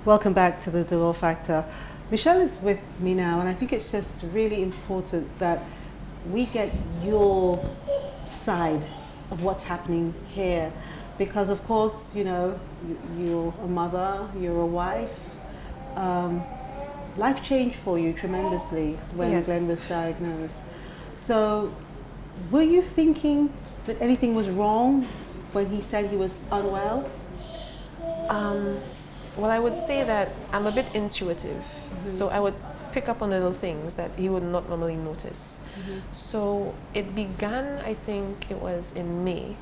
Welcome back to the Dolor Factor. Michelle is with me now, and I think it's just really important that we get your side of what's happening here, because of course, you know, you're a mother, you're a wife. Life changed for you tremendously when Yes. Glenn was diagnosed. So, were you thinking that anything was wrong when he said he was unwell? Well, I would say that I'm a bit intuitive, so I would pick up on little things that he would not normally notice. So it began, I think it was in May.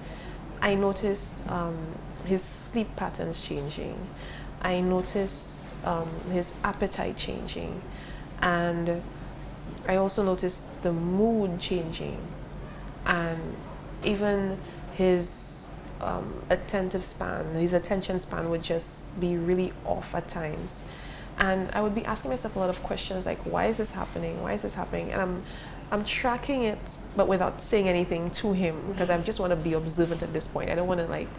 I noticed his sleep patterns changing. I noticed his appetite changing. And I also noticed the mood changing. And even his his attention span would just be really off at times. And I would be asking myself a lot of questions like, why is this happening? Why is this happening? And I'm tracking it, but without saying anything to him, because I just want to be observant at this point. I don't want to like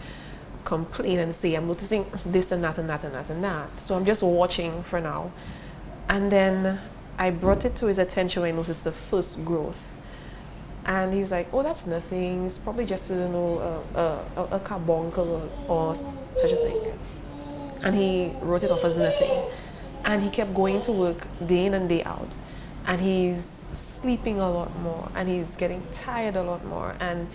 complain and say I'm noticing this and that and that and that and that. So I'm just watching for now. And then I brought it to his attention when I noticed the first growth. And he's like, oh, that's nothing. It's probably just, you know, a carbuncle or such a thing. And he wrote it off as nothing. And he kept going to work day in and day out. And he's sleeping a lot more. And he's getting tired a lot more. And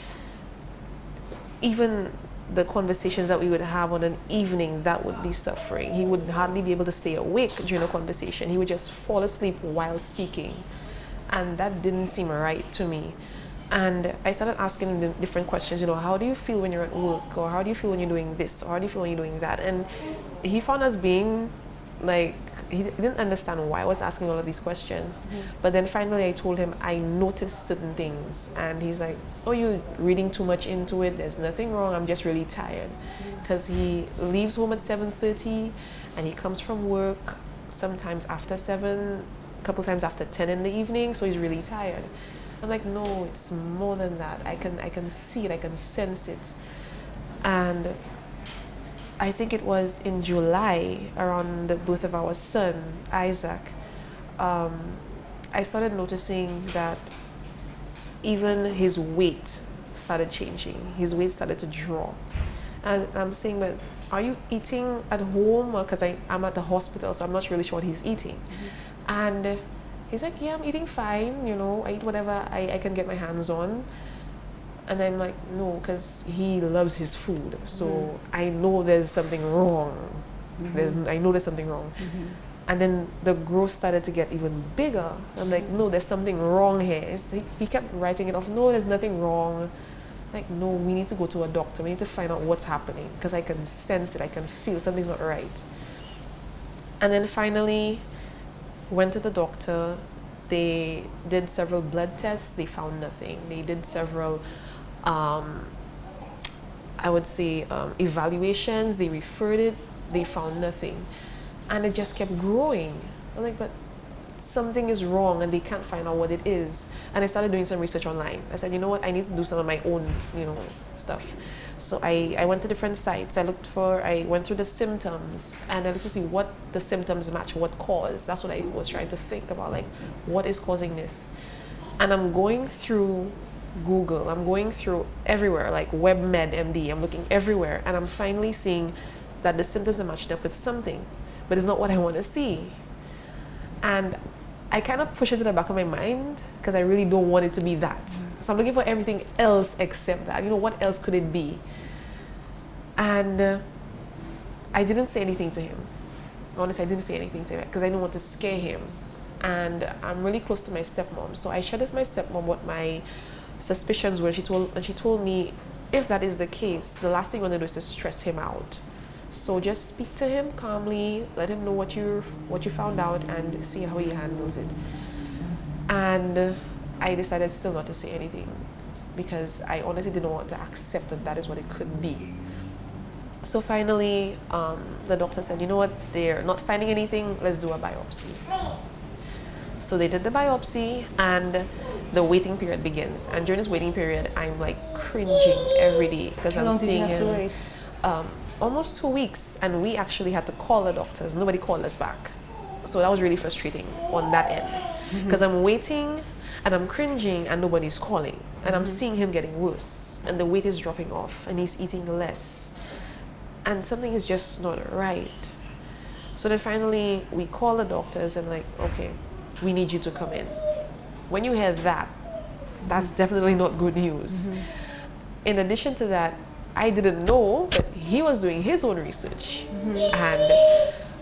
even the conversations that we would have on an evening, that would be suffering. He would hardly be able to stay awake during a conversation. He would just fall asleep while speaking. And that didn't seem right to me. And I started asking him different questions, you know, how do you feel when you're at work? Or how do you feel when you're doing this? Or how do you feel when you're doing that? And he found us being like, he didn't understand why I was asking all of these questions. But then finally I told him I noticed certain things. And he's like, oh, you're reading too much into it. There's nothing wrong. I'm just really tired. Because he leaves home at 7:30 and he comes from work sometimes after 7, a couple times after 10 in the evening. So he's really tired. I'm like, no, it's more than that. I can see it, I can sense it. And I think it was in July, around the birth of our son, Isaac, I started noticing that even his weight started changing. His weight started to drop. And I'm saying, but are you eating at home? Because I'm at the hospital, so I'm not really sure what he's eating. And he's like, yeah, I'm eating fine, you know, I eat whatever I can get my hands on. And I'm like, no, because he loves his food. So I know there's something wrong. I know there's something wrong. And then the growth started to get even bigger. I'm like, no, there's something wrong here. He kept writing it off. No, there's nothing wrong. Like, no, we need to go to a doctor. We need to find out what's happening. Because I can sense it. I can feel something's not right. And then finally, went to the doctor. They did several blood tests. They found nothing. They did several, I would say, evaluations. They referred it. They found nothing. And it just kept growing. I'm like, but something is wrong and they can't find out what it is. And I started doing some research online. I said, you know what, I need to do some of my own, you know, stuff. So I went to different sites. I went through the symptoms and I looked to see what the symptoms match, what cause. That's what I was trying to think about, like, what is causing this? And I'm going through Google. I'm going through everywhere, like WebMD. I'm looking everywhere. And I'm finally seeing that the symptoms are matched up with something, but it's not what I want to see. And I kind of push it to the back of my mind because I really don't want it to be that. So I'm looking for everything else except that. You know, what else could it be? And I didn't say anything to him. Honestly, I didn't say anything to him because I didn't want to scare him. And I'm really close to my stepmom. So I shared with my stepmom what my suspicions were. She told me, if that is the case, the last thing you want to do is to stress him out. So just speak to him calmly, let him know what you found out and see how he handles it. And I decided still not to say anything because I honestly didn't want to accept that that is what it could be. So finally, the doctor said, you know what, they're not finding anything, let's do a biopsy. So they did the biopsy and the waiting period begins. And during this waiting period, I'm like cringing every day because I'm seeing him. How long did you have to wait? Almost 2 weeks. and we actually had to call the doctors. Nobody called us back. So that was really frustrating on that end, because I'm waiting and I'm cringing and nobody's calling, and I'm seeing him getting worse and the weight is dropping off and he's eating less and something is just not right. So then finally we call the doctors and like, okay, we need you to come in. When you hear that, that's definitely not good news. In addition to that, I didn't know that he was doing his own research, and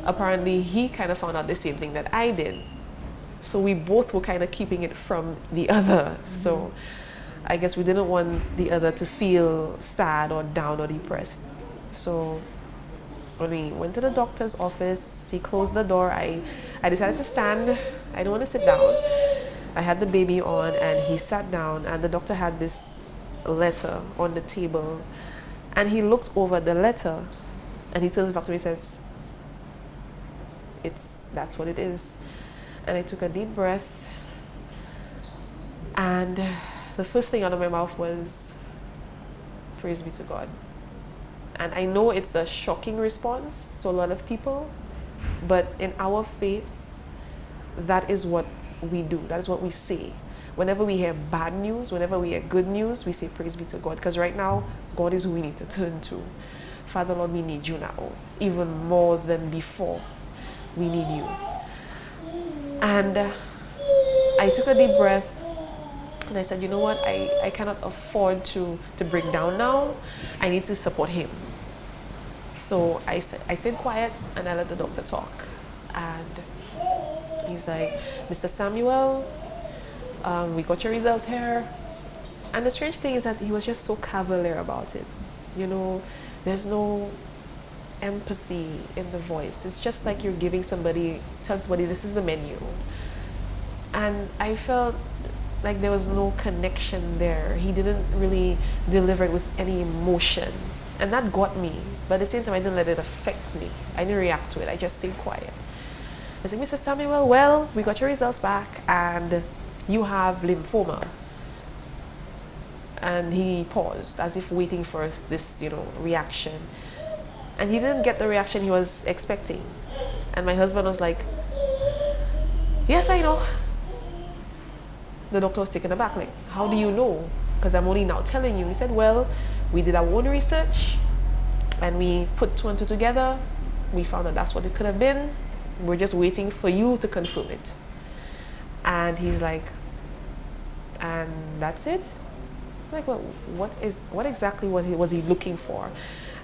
apparently he kind of found out the same thing that I did. So we both were kind of keeping it from the other. So I guess we didn't want the other to feel sad or down or depressed. So when we went to the doctor's office, he closed the door. I decided to stand. I didn't want to sit down. I had the baby on and he sat down, and the doctor had this letter on the table, and he looked over the letter and he turns back to me and says, that's what it is. And I took a deep breath, and the first thing out of my mouth was, praise be to God. And I know it's a shocking response to a lot of people, but in our faith, that is what we do. That is what we say. Whenever we hear bad news, whenever we hear good news, we say praise be to God, because right now God is who we need to turn to. Father Lord, we need you now, even more than before. We need you. And I took a deep breath and I said, you know what, I cannot afford to break down now. I need to support him. So I stayed quiet and I let the doctor talk. And he's like, Mr. Samuel, we got your results here. And the strange thing is that he was just so cavalier about it. You know, there's no empathy in the voice. It's just like you're telling somebody this is the menu. And I felt like there was no connection there. He didn't really deliver it with any emotion. And that got me. But at the same time, I didn't let it affect me. I didn't react to it. I just stayed quiet. I said, Mr. Samuel, well, we got your results back and you have lymphoma. And he paused as if waiting for this, reaction. And he didn't get the reaction he was expecting. And my husband was like, yes, I know. The doctor was taken aback, like, how do you know? Because I'm only now telling you. He said, well, we did our own research and we put two and two together. We found that that's what it could have been. We're just waiting for you to confirm it. And he's like, and that's it? I'm like, well, what exactly was he looking for?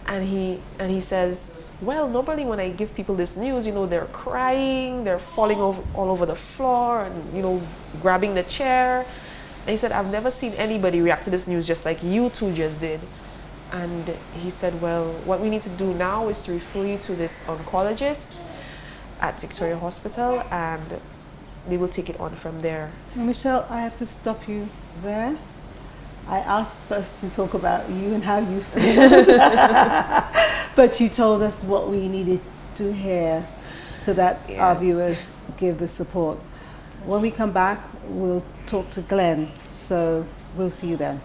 And he says, well, normally when I give people this news, they're crying, they're falling all over the floor and, grabbing the chair. And he said, I've never seen anybody react to this news just like you two just did. And he said, well, what we need to do now is to refer you to this oncologist at Victoria Hospital, and they will take it on from there. Well, Michelle, I have to stop you there. I asked first to talk about you and how you feel, but you told us what we needed to hear so that our viewers give the support. When we come back, we'll talk to Glenn, so we'll see you then.